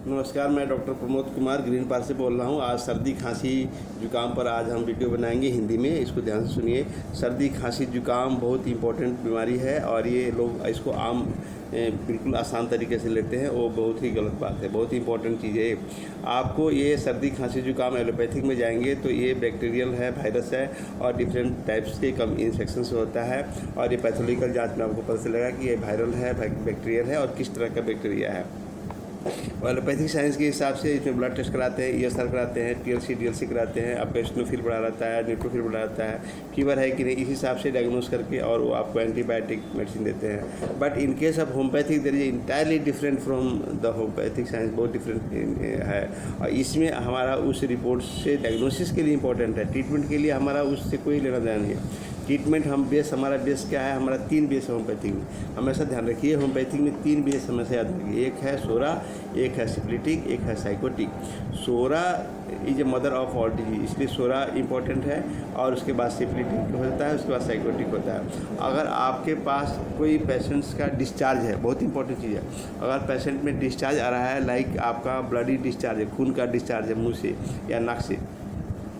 नमस्कार, मैं doctor Pramod Kumar green park से बोल रहा हूँ। आज सर्दी खांसी जुकाम पर आज हम वीडियो बनाएंगे हिंदी में। इसको ध्यान से सुनिए। सर्दी खांसी जुकाम बहुत इंपॉर्टेंट बीमारी है और ये लोग इसको आम बिल्कुल आसान तरीके से लेते हैं, वो बहुत ही गलत बात है। बहुत ही इंपॉर्टेंट चीज़ है। आपको ये सर्दी खांसी जुकाम एलोपैथिक में जाएंगे तो ये बैक्टीरियल है, वायरस है और डिफरेंट टाइप्स के कम इन्फेक्शन से होता है। और ये पैथोलॉजिकल जांच में आपको पता चलेगा कि ये वायरल है, बैक्टीरियल है और किस तरह का बैक्टीरिया है। एलोपैथिक साइंस के हिसाब से इसमें ब्लड टेस्ट कराते हैं, ईएसआर कराते हैं, टीएलसी डीएलसी कराते हैं, आपका स्नोफिल बढ़ा रहता है, न्यूट्रोफिल बढ़ा रहता है, फीवर है कि नहीं, इस हिसाब से डायग्नोस करके और वो आपको एंटीबायोटिक मेडिसिन देते हैं। But in case of homeopathic there is entirely different from the homeopathic science. बहुत डिफरेंट है और इसमें हमारा उस रिपोर्ट से डायग्नोसिस के लिए इंपॉर्टेंट है। ट्रीटमेंट के लिए हमारा उससे कोई लेना देना नहीं है। ट्रीटमेंट हमारा बेस क्या है? हमारा 3 बेस है होम्योपैथिक में। हमेशा ध्यान रखिए, होम्योपैथिक में 3 बेस हमेशा याद रखिए। एक है सोरा, एक है सिफिलिटिक, एक है sycotic. Psora is a mother of all disease, इसलिए सोरा इंपॉर्टेंट है और उसके बाद सिफिलिटिक होता है, उसके बाद साइकोटिक होता है। अगर आपके पास कोई पेशेंट्स का डिस्चार्ज है, बहुत इंपॉर्टेंट चीज़ है, अगर पेशेंट में डिस्चार्ज आ रहा है, लाइक आपका ब्लडी डिस्चार्ज है, खून का डिस्चार्ज है मुँह से या नाक से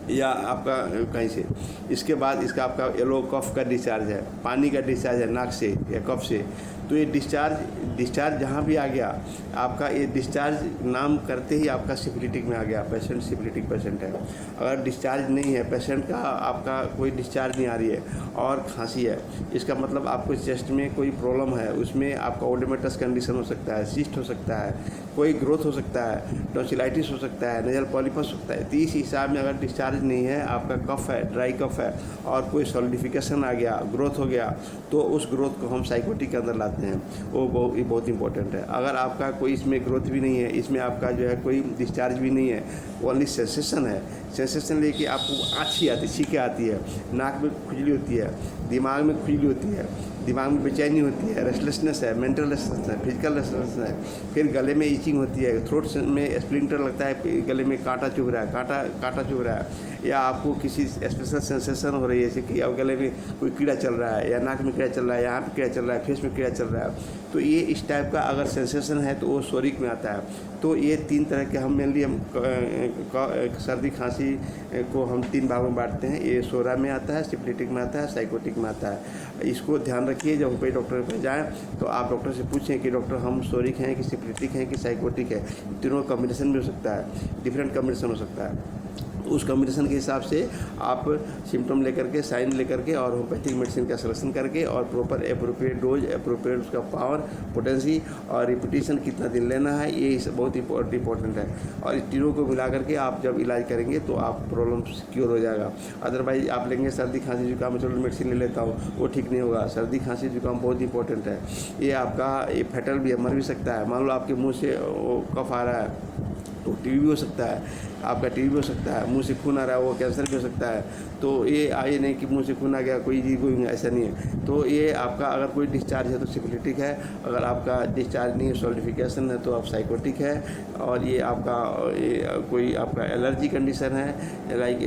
या आपका कहीं से, इसके बाद इसका आपका येलो कफ का डिस्चार्ज है, पानी का डिस्चार्ज है नाक से या कफ से, तो ये डिस्चार्ज जहाँ भी आ गया आपका, ये डिस्चार्ज नाम करते ही आपका सिफिलिटिक में आ गया, पेशेंट सिफिलिटिक पेशेंट है। अगर डिस्चार्ज नहीं है पेशेंट का, आपका कोई डिस्चार्ज नहीं आ रही है और खांसी है, इसका मतलब आपको चेस्ट में कोई प्रॉब्लम है, उसमें आपका ओडोमेटस कंडीशन हो सकता है, सिस्ट हो सकता है, कोई ग्रोथ हो सकता है, टॉन्सिलाइटिस हो सकता है, नेजल पॉलिपस हो सकता है। तो इस हिसाब में अगर डिस्चार्ज नहीं है, आपका कफ है, ड्राई कफ है और कोई सॉलिडिफिकेशन आ गया, ग्रोथ हो गया, तो उस ग्रोथ को हम साइकोटिक के अंदर लाते हैं। वो बहुत इंपॉर्टेंट है। अगर आपका कोई इसमें ग्रोथ भी नहीं है, इसमें आपका जो है कोई डिस्चार्ज भी नहीं है, ओनली सेंसेशन है, सेंसेशन लेके आपको आँछी आती, छींकें आती है, नाक में खुजली होती है, दिमाग में खुजली होती है, दिमाग में बेचैनी होती है, रेस्टलेसनेस है, मेंटल रेस्टलेसनेस है, फिजिकल रेस्टलेसनेस है, फिर गले में ईचिंग होती है, थ्रोट में स्प्लिंटर लगता है, गले में कांटा चुभ रहा है, कांटा चुभ रहा है, या आपको किसी स्पेशल सेंसेशन हो रही है, जैसे कि अब गले में कोई कीड़ा चल रहा है या नाक में कीड़ा चल रहा है, यहाँ पे कीड़ा चल रहा है, फेस में कीड़ा चल रहा है, तो ये इस टाइप का अगर सेंसेशन है तो वो सोरिक में आता है। तो ये 3 तरह के हम मेनली सर्दी खांसी को हम 3 भागों में बांटते हैं। ये सोरा में आता है, सिफिलिटिक में आता है, साइकोटिक में आता है। इसको ध्यान रखिए, जब कोई डॉक्टर पे जाएँ तो आप डॉक्टर से पूछें कि डॉक्टर हम सोरिक हैं कि सिफिलिटिक हैं कि साइकोटिक है। तीनों कॉम्बिनेशन भी हो सकता है, डिफरेंट कॉम्बिनेशन हो सकता है। उस कॉम्बिनेशन के हिसाब से आप सिम्टम लेकर के, साइन लेकर के और होम्योपैथिक मेडिसिन का सिलेक्शन करके और प्रॉपर एप्रोप्रिएट डोज, एप्रोप्रिएट उसका पावर, पोटेंसी और रिपीटिशन कितना दिन लेना है, ये बहुत इंपॉर्टेंट है। और इस तीनों को मिला करके आप जब इलाज करेंगे तो आप प्रॉब्लम क्योर हो जाएगा। अदरवाइज आप लेंगे सर्दी खांसी जुकाम, चलो मेडिसिन ले लेता हूँ, वो ठीक नहीं होगा। सर्दी खांसी जुकाम बहुत इंपॉर्टेंट है। ये आपका ये फैटल भी है, मर भी सकता है। मान लो आपके मुँह से वो कफ आ रहा है तो टीबी भी हो सकता है, आपका टीबी भी हो सकता है। मुंह से खून आ रहा है, वो कैंसर भी हो सकता है। तो ये आए नहीं कि मुंह से खून आ गया कोई जी कोई ऐसा नहीं है। तो ये आपका अगर कोई डिस्चार्ज है तो सिफिलिटिक है, अगर आपका डिस्चार्ज नहीं है, सॉलिडिफिकेशन है, तो आप साइकोटिक है। और ये आपका कोई आपका एलर्जी कंडीशन है, लाइक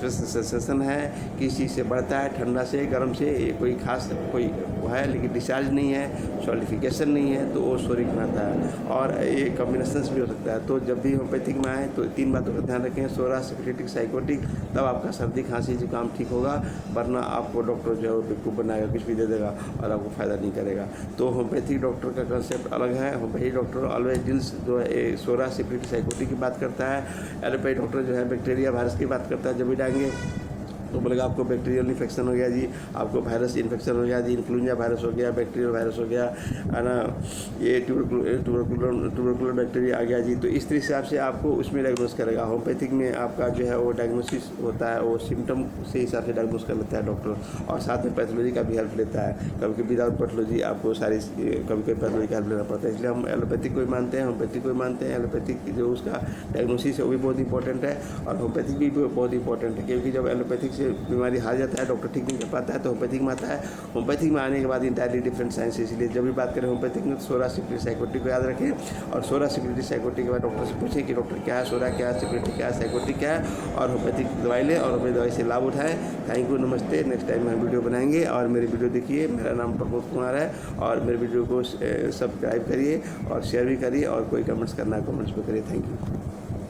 सेंसेशन है, किसी चीज़ से बढ़ता है, ठंडा से, गर्म से, ये कोई खास कोई है लेकिन डिस्चार्ज नहीं है, सॉलिडिफिकेशन नहीं है, तो वो सोरिक में आता है। और ये कॉम्बिनेशन भी हो सकता है। तो जब भी होम्योपैथिक में आए तो 3 बातों का ध्यान रखें, सोरा, सिफिलिटिक, साइकोटिक, तब आपका सर्दी खांसी जुकाम ठीक होगा। वरना आपको डॉक्टर जो है वो बेवकूफ़ बनाएगा, कुछ भी दे देगा और आपको फ़ायदा नहीं करेगा। तो होम्योपैथिक डॉक्टर का कंसेप्ट अलग है। होम्योपैथिक डॉक्टर ऑलवेज डील्स जो है सोरा, सिफिलिटिक, साइकोटिक की बात करता है। एलोपैथिक डॉक्टर जो है बैक्टीरिया, वायरस की बात करता है। जब भी डालेंगे तो बोलेगा आपको बैक्टीरियल इन्फेक्शन हो गया जी, आपको वायरस इन्फेक्शन हो गया जी, इन्फ्लुएंजा वायरस हो गया, बैक्टीरियल वायरस हो गया, है ना, ये ट्यूबरकुलर बैक्टीरिया आ गया जी। तो इस हिसाब से आपको उसमें डायग्नोस करेगा। होम्योपैथिक में आपका जो है वो डायग्नोसिस होता है, वो सिम्टम से हिसाब से डायग्नोस कर लेता है डॉक्टर, और साथ में पैथोलॉजी का भी हेल्प लेता है। कभी कभी विदाउट पैथोलॉजी आपको सारी कभी पैथोलॉजी का हेल्प लेना पड़ता है। इसलिए हम एलोपैथिक को ही मानते हैं, होम्योपैथिक को ही मानते हैं। एलोपैथिक जो उसका डायग्नोसिस है वो भी बहुत इंपॉर्टेंट है और होम्योपैथिक भी बहुत इंपॉर्टेंट है, क्योंकि जब एलोपैथिक से बीमारी हार जाता है, डॉक्टर ठीक नहीं कर पाता है तो होम्योपैथिक में आता है। होम्योपैथिक में आने के बाद इंटायरली डिफरेंट साइंस है, इसलिए जब भी बात करें होम्योपैथिक में तो सोरा सिक्योरिटी साइकोटी को याद रखें, और सोरा सिक्योरिटी साइकोटी के बाद डॉक्टर से पूछें कि डॉक्टर क्या है, सोरा क्या है, सिक्योरिटी क्या है, साइकोटी क्या है, और होम्योपैथिक दवाई लें और होम्योपैथिक दवाई से लाभ उठाएं। थैंक यू, नमस्ते। नेक्स्ट टाइम हम वीडियो बनाएंगे और मेरी वीडियो देखिए। मेरा नाम प्रमोद कुमार है और मेरे वीडियो को सब्सक्राइब करिए और शेयर भी करिए, और कोई कमेंट्स करना है कमेंट्स में करिए। Thank you.